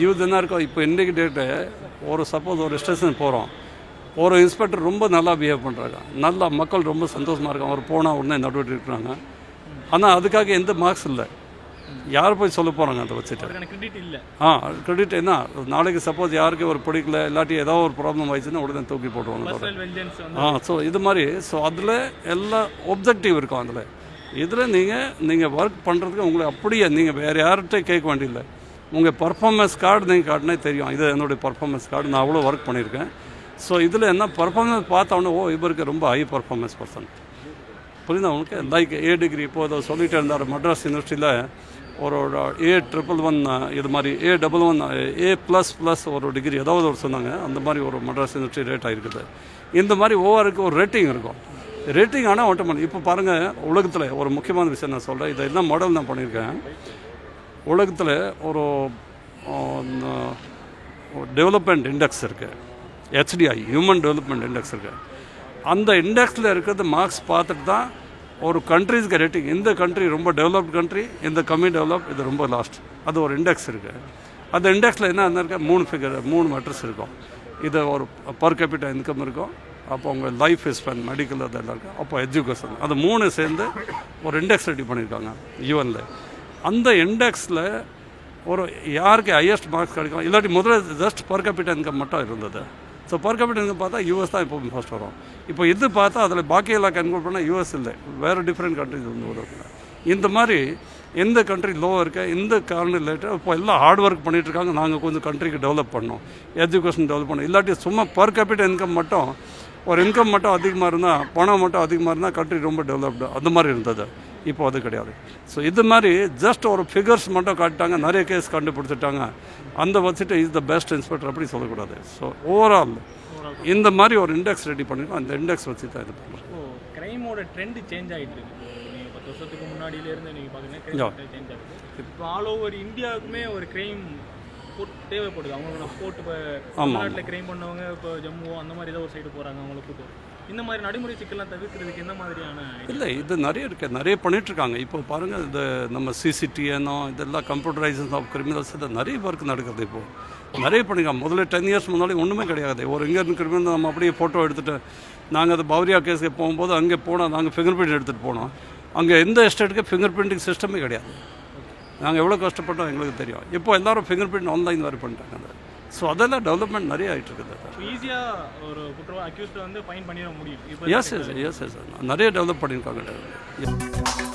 இது என்ன இருக்கும் இப்போ இன்றைக்கி டேட்டு ஒரு சப்போஸ் ஒரு ஸ்டேஷன் போகிறோம், ஒரு இன்ஸ்பெக்டர் ரொம்ப நல்லா பிஹேவ் பண்ணுறாங்க, நல்லா மக்கள் ரொம்ப சந்தோஷமாக இருக்காங்க, அவர் போனால் உடனே நடவடிக்கை இருக்கிறாங்க. ஆனால் அதுக்காக எந்த மார்க்ஸ் இல்லை. யார் போய் சொல்ல போகிறாங்க அதை வச்சுட்டு? கிரெடிட் இல்லை. கிரெடிட் என்ன, நாளைக்கு சப்போஸ் யாருக்கு ஒரு பிடிக்கல இல்லாட்டி ஏதாவது ஒரு ப்ராப்ளம் ஆயிடுச்சுன்னா உடனே தூக்கி போட்டுருவாங்க. ஸோ இது மாதிரி அதில் எல்லா ஒப்ஜெக்டிவ் இருக்கும். அதில் இதில் நீங்கள் ஒர்க் பண்ணுறதுக்கு உங்களை அப்படியே நீங்கள் வேறு யார்கிட்ட கேட்க வேண்டியதில்லை. உங்கள் பர்ஃபார்மன்ஸ் கார்டு நீங்கள் காட்டினே தெரியும், இது என்னுடைய பர்ஃபார்மன்ஸ் கார்டு, நான் அவ்வளோ ஒர்க் பண்ணியிருக்கேன். ஸோ இதில் என்ன பர்ஃபார்மன்ஸ் பார்த்தோன்னே இவருக்கு ரொம்ப ஹை பர்ஃபார்மன்ஸ் பர்சன் புரியுதா உங்களுக்கு? லைக் A டிகிரி இப்போது சொல்லிகிட்டே இருந்தார். மெட்ராஸ் யூனிவர்சிட்டியில் ஒரு A111 இது மாதிரி A++ ஒரு டிகிரி ஏதாவது ஒரு சொன்னாங்க. அந்த மாதிரி ஒரு மெட்ராஸ் யூனிவர்சிட்டி ரேட் ஆகிருக்குது. இந்த மாதிரி ஒவ்வொருக்கு ஒரு ரேட்டிங் இருக்கும். ரேட்டிங் ஆனால் ஆட்டோமேட்டிக். இப்போ பாருங்கள், உலகத்தில் ஒரு முக்கியமான விஷயம் நான் சொல்கிறேன். இதை என்ன மாடல் நான் பண்ணியிருக்கேன். உலகத்தில் ஒரு டெவலப்மெண்ட் இண்டெக்ஸ் இருக்குது, HDI ஹியூமன் டெவலப்மெண்ட் இண்டெக்ஸ் இருக்குது. அந்த இண்டெக்ஸில் இருக்கிறது மார்க்ஸ் பார்த்துட்டு தான் ஒரு கண்ட்ரிஸ்க்கு ரேட்டிங். இந்த கண்ட்ரி ரொம்ப டெவலப்ட் கண்ட்ரி, இந்த கம்மி டெவலப், இது ரொம்ப லாஸ்ட். அது ஒரு இண்டெக்ஸ் இருக்குது. அந்த இண்டெக்ஸில் என்ன இருக்க 3 மேட்ரஸ் இருக்கும். இது ஒரு பர் கேபிட்டல் இன்கம் இருக்கும், அப்போ உங்கள் லைஃப் ஸ்பென், மெடிக்கல் அதெல்லாம் இருக்குது, அப்போ எஜுகேஷன், அது 3 சேர்ந்து ஒரு இண்டெக்ஸ் ரெடி பண்ணியிருக்காங்க யூஎனில். அந்த இண்டெக்ஸில் ஒரு யாருக்கு ஹையஸ்ட் மார்க்ஸ் கிடைக்கும், இல்லாட்டி முதல்ல ஜஸ்ட் பர் கேபிட்டல் இன்கம் மட்டும் இருந்தது. ஸோ பர் கேபிட்டல் இன்கம் பார்த்தா US தான் இப்போ ஃபஸ்ட் வரும். இப்போ இது பார்த்தா அதில் பாக்கி எல்லாம் கன்க்ளூட் பண்ணால் US இல்லை, வேறு டிஃப்ரெண்ட் கண்ட்ரிஸ் வந்து உதவுங்க. இந்த மாதிரி எந்த கண்ட்ரி லோ இருக்க இந்த காரணம் ரிலேட்டட் இப்போ எல்லாம் ஹார்ட் ஒர்க் பண்ணிகிட்ருக்காங்க. நாங்கள் கொஞ்சம் கண்ட்ரிக்கு டெவலப் பண்ணோம், எஜுகேஷன் டெவலப் பண்ணோம். இல்லாட்டி சும்மா பர் கேபிட்டல் இன்கம் மட்டும் ஒரு இன்கம் மட்டும் அதிகமாக இருந்தால், பணம் மட்டும் அதிகமாக இருந்தால் கண்ட்ரி ரொம்ப டெவலப்டு அந்த மாதிரி இருந்தது. இப்போ அது கிடையாது. ஸோ இது மாதிரி ஜஸ்ட் ஒரு ஃபிகர்ஸ் மட்டும் காட்டிட்டாங்க, நிறைய கேஸ் கண்டுபிடிச்சிட்டாங்க, அந்த வச்சுட்டு இஸ் த பெஸ்ட் இன்ஸ்பெக்டர் அப்படி சொல்லக்கூடாது. ஸோ ஓவரால் இந்த மாதிரி ஒரு இண்டெக்ஸ் ரெடி பண்ணிருக்கோம். அந்த இண்டெக்ஸ் வச்சு தான் இது பண்ணுறோம். கிரைமோட ட்ரெண்ட் சேஞ்ச் ஆகிட்டு இருக்கு. நீங்கள் 10 வருஷத்துக்கு முன்னாடியிலேருந்து நீங்கள் பார்த்தீங்கன்னா சேஞ்ச் ஆகுது. இப்போ ஆல் ஓவர் இந்தியாவுக்குமே ஒரு கிரைம் தேவைப்படுது. அவங்களுக்கு நான் போட்டு இப்போ தமிழ்நாட்டில் கிரைம் பண்ணவங்க இப்போ ஜம்மு அந்த மாதிரி ஏதோ ஒரு சைடு போகிறாங்க, அவங்களுக்கு இந்த மாதிரி நடைமுறை சிக்கல்லாம் தவிர்க்கிறதுக்கு என்ன மாதிரியான இல்லை இது நிறைய இருக்குது, நிறைய பண்ணிகிட்ருக்காங்க. இப்போ பாருங்கள், இந்த நம்ம CCTNO இதெல்லாம் கம்ப்யூட்டரைசேஷன் ஆஃப் கிரிமினல்ஸ் இதை நிறைய ஒர்க் நடக்குது. இப்போது நிறைய பண்ணிக்கலாம். முதல்ல 10 இயர்ஸ் முன்னாடி ஒன்றுமே கிடையாது. ஒரு இங்கே இருந்து கிரிமினல் நம்ம அப்படியே ஃபோட்டோ எடுத்துகிட்டு நாங்கள் அது பவரியா கேஸுக்கு போகும்போது அங்கே போனால் நாங்கள் ஃபிங்கர் பிரிண்ட் எடுத்துகிட்டு போனோம். அங்கே எந்த எஸ்டேட்டுக்கு ஃபிங்கர் பிரிண்டிங் சிஸ்டமே கிடையாது. நாங்கள் எவ்வளோ கஷ்டப்பட்டோம் எங்களுக்கு தெரியும். இப்போ எல்லோரும் ஃபிங்கர் பிரிண்ட் ஆன்லைன் வேறு பண்ணிட்டாங்க. அது ஸோ அதெல்லாம் டெவலப்மெண்ட் நிறைய ஆகிட்டு இருக்குது. ஈஸியாக ஒரு குற்றவாளி அக்யூஸ்ட் வந்து ஃபைன் பண்ணிட முடியும். எஸ் நிறைய டெவலப் பண்ணியிருக்காங்க.